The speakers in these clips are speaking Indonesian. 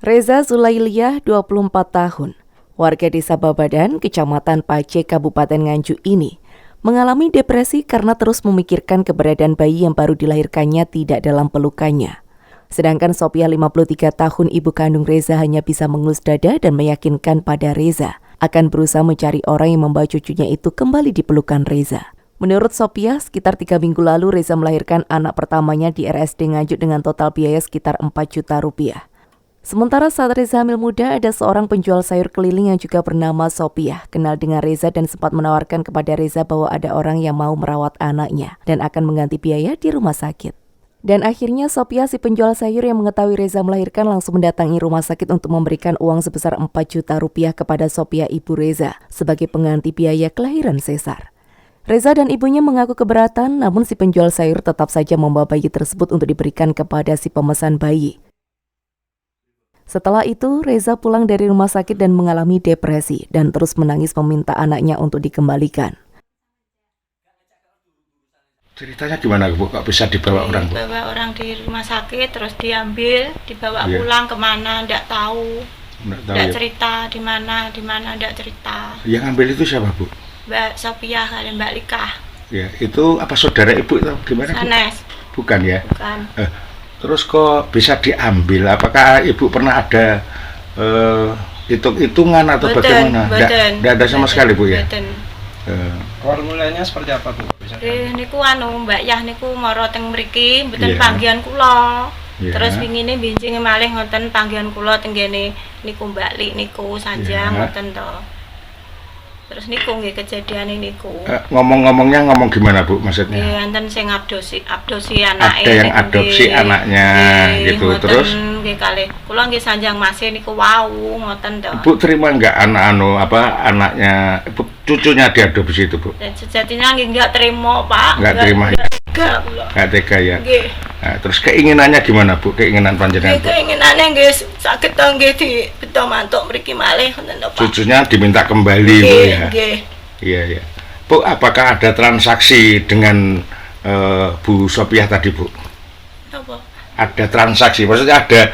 Reza Zulailiyah, 24 tahun, warga desa Babadan, Kecamatan Pace, Kabupaten Nganjuk ini, mengalami depresi karena terus memikirkan keberadaan bayi yang baru dilahirkannya tidak dalam pelukannya. Sedangkan Sopiah, 53 tahun, ibu kandung Reza, hanya bisa mengelus dada dan meyakinkan pada Reza akan berusaha mencari orang yang membawa cucunya itu kembali di pelukan Reza. Menurut Sopiah, sekitar 3 minggu lalu Reza melahirkan anak pertamanya di RSD Nganjuk dengan total biaya sekitar 4 juta rupiah. Sementara saat Reza hamil muda, ada seorang penjual sayur keliling yang juga bernama Sopiah, kenal dengan Reza dan sempat menawarkan kepada Reza bahwa ada orang yang mau merawat anaknya dan akan mengganti biaya di rumah sakit. Dan akhirnya Sopiah, si penjual sayur yang mengetahui Reza melahirkan, langsung mendatangi rumah sakit untuk memberikan uang sebesar 4 juta rupiah kepada Sopiah, ibu Reza, sebagai pengganti biaya kelahiran sesar. Reza dan ibunya mengaku keberatan, namun si penjual sayur tetap saja membawa bayi tersebut untuk diberikan kepada si pemesan bayi. Setelah itu, Reza pulang dari rumah sakit dan mengalami depresi dan terus menangis meminta anaknya untuk dikembalikan. Ceritanya gimana, Bu? Kok bisa dibawa orang, Bu? Dibawa orang di rumah sakit, terus diambil, dibawa pulang kemana, enggak tahu. Enggak Ya. cerita di mana enggak cerita. Yang ambil itu siapa, Bu? Mbak Sopiah kali Mbak Likah. Ya, itu apa saudara Ibu itu gimana, Bu? Sanes. Bukan ya? Bukan. Terus kok bisa diambil? Apakah Ibu pernah ada hitung-hitungan atau bagaimana? Tidak ada sama sekali, Bu, ya? Formulanya seperti apa, Bu? Niku Mbak Yah niku mara teng mriki mboten Iya. panggihan kula. Iya. Terus wingine binjing malih ngoten panggihan kula teng kene niku Mbak Lik niku sanjang Iya. ngoten to. Terus niku nggih kejadian niku. Ngomong-ngomongnya ngomong gimana, Bu, maksudnya? Nggih wonten sing adopsi anake. Ada yang adopsi anaknya gitu. Terus nggih kalih kula nggih sanjang masih niku wau ngoten to. Ibu terima enggak anaknya cucunya diadopsi itu, Bu? Dan sejatinya nggih enggak terima, Pak. Enggak terima. Enggak kula. Enggak tega ya. Nggih. Nah, terus keinginannya gimana, Bu? Keinginan panjenengan, Bu? Keinginane nggih saged to nggih dibeta mantuk mriki malih ngoten lho, Pak. Cucunya diminta kembali, Bu, ya. Nggih. Iya, iya. Bu, apakah ada transaksi dengan Bu Sopiah tadi, Bu? Napa? Ada transaksi, maksudnya ada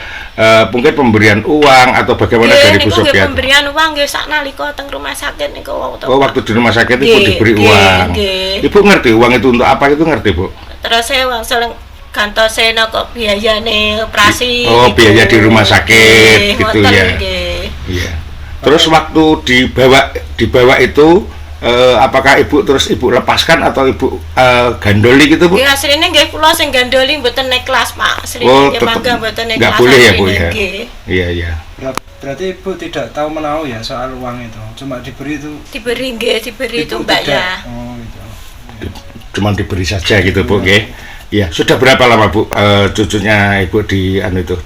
mungkin pemberian uang atau bagaimana dari Bu niku nggih Sopiah? pemberian uang nggih saknalika teng rumah sakit niku wau to. Oh, waktu di rumah sakit Ibu Nggih, diberi nggih, uang. nggih. Ibu ngerti uang itu untuk apa, itu ngerti, Bu? Terus saya wangsul gantose kok biayane operasi. Oh, niku. biaya di rumah sakit, Nggih, gitu ngoten, ya. Nggih. Iya. Terus waktu dibawa itu apakah Ibu lepaskan atau Ibu gandoli gitu, Bu? Nggih asline nggih kula sing gandoli mboten naik kelas, Pak. Asline Oh, nggih tetep mangga mboten naik nggak kelas. boleh ya, Bu, asline, ya? nggih. Iya, iya. Berarti Ibu tidak tahu menahu ya soal uang itu, cuma diberi itu. Diberi itu Ibu Mbak tidak. ya. Oh, gitu. Cuman diberi saja gitu, Bu, nggih. Iya, sudah berapa lama, Bu, cucunya Ibu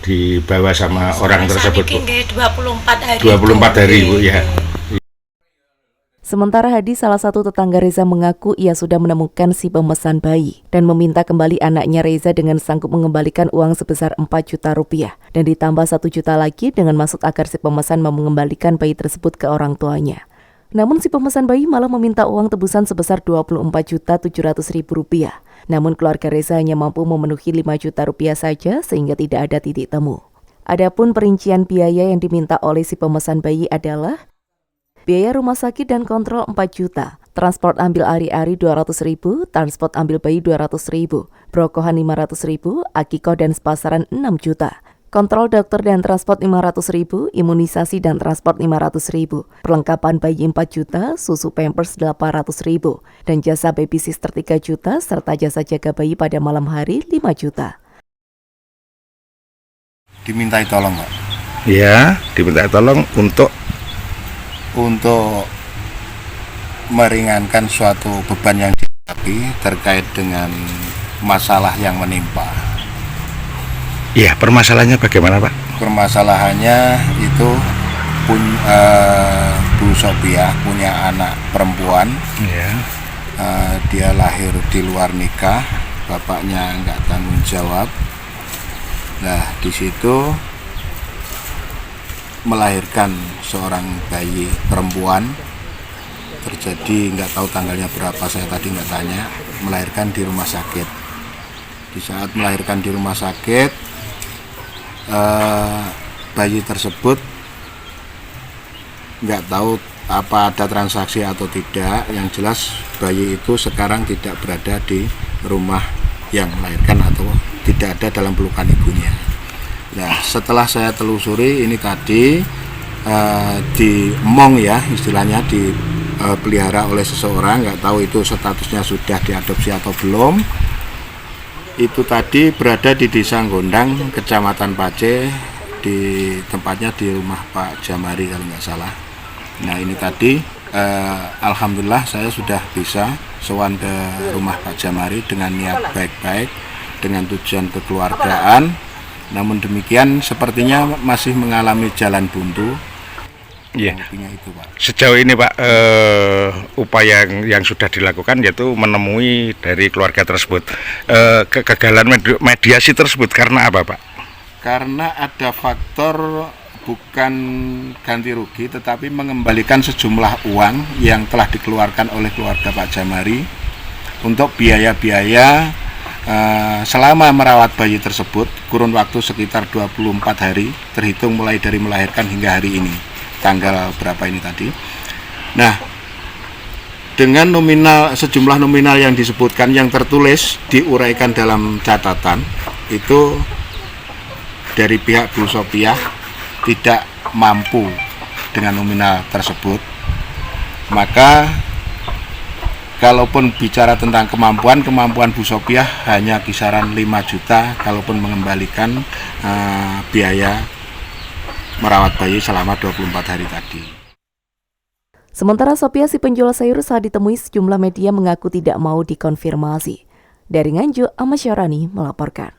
dibawa sama orang tersebut, Bu? Nggih 24 hari. 24 hari, Bu, ya. Sementara Hadi, salah satu tetangga Reza, mengaku ia sudah menemukan si pemesan bayi dan meminta kembali anaknya Reza dengan sanggup mengembalikan uang sebesar 4 juta rupiah dan ditambah 1 juta lagi dengan maksud agar si pemesan mau mengembalikan bayi tersebut ke orang tuanya. Namun si pemesan bayi malah meminta uang tebusan sebesar 24.700.000 rupiah. Namun keluarga Reza hanya mampu memenuhi 5 juta rupiah saja sehingga tidak ada titik temu. Adapun perincian biaya yang diminta oleh si pemesan bayi adalah biaya rumah sakit dan kontrol 4 juta, transport ambil ari-ari 200.000, transport ambil bayi 200.000, brokohan 500.000, akikoh dan sepasaran 6 juta. Kontrol dokter dan transport 500.000, imunisasi dan transport 500.000, perlengkapan bayi 4 juta, susu pampers 800.000, dan jasa baby sister 3 juta, serta jasa jaga bayi pada malam hari 5 juta. Dimintai tolong, Pak, Iya, diminta tolong untuk meringankan suatu beban yang dihadapi terkait dengan masalah yang menimpa. iya, permasalahannya bagaimana, Pak? Permasalahannya itu Bu Sopiah punya anak perempuan. Iya. Dia lahir di luar nikah, bapaknya nggak tanggung jawab. Nah, di situ melahirkan seorang bayi perempuan, terjadi nggak tahu tanggalnya berapa, saya tadi nggak tanya, melahirkan di rumah sakit. Di saat melahirkan di rumah sakit, bayi tersebut nggak tahu apa ada transaksi atau tidak. Yang jelas bayi itu sekarang tidak berada di rumah yang melahirkan atau tidak ada dalam pelukan ibunya. Nah, setelah saya telusuri ini tadi dimong ya istilahnya, dipelihara oleh seseorang, nggak tahu itu statusnya sudah diadopsi atau belum. Itu tadi berada di Desa Gondang, Kecamatan Pace, di tempatnya di rumah Pak Jamari kalau nggak salah. Nah ini tadi alhamdulillah saya sudah bisa sowan ke rumah Pak Jamari dengan niat baik-baik, dengan tujuan kekeluargaan. Namun demikian sepertinya masih mengalami jalan buntu. Iya. Itu, Pak. Sejauh ini Pak, upaya yang sudah dilakukan yaitu menemui dari keluarga tersebut. Kegagalan mediasi tersebut karena apa Pak? Karena ada faktor bukan ganti rugi tetapi mengembalikan sejumlah uang yang telah dikeluarkan oleh keluarga Pak Jamari untuk biaya-biaya selama merawat bayi tersebut, kurun waktu sekitar 24 hari terhitung mulai dari melahirkan hingga hari ini, tanggal berapa ini tadi. Nah, dengan sejumlah nominal yang disebutkan, yang tertulis diuraikan dalam catatan itu dari pihak Bu Sopiah tidak mampu dengan nominal tersebut. Maka kalaupun bicara tentang kemampuan Bu Sopiah hanya kisaran 5 juta kalaupun mengembalikan biaya merawat bayi selama 24 hari tadi. Sementara Sopiah, si penjual sayur, saat ditemui sejumlah media mengaku tidak mau dikonfirmasi. Dari Nganjuk, Ahmad Syarani melaporkan.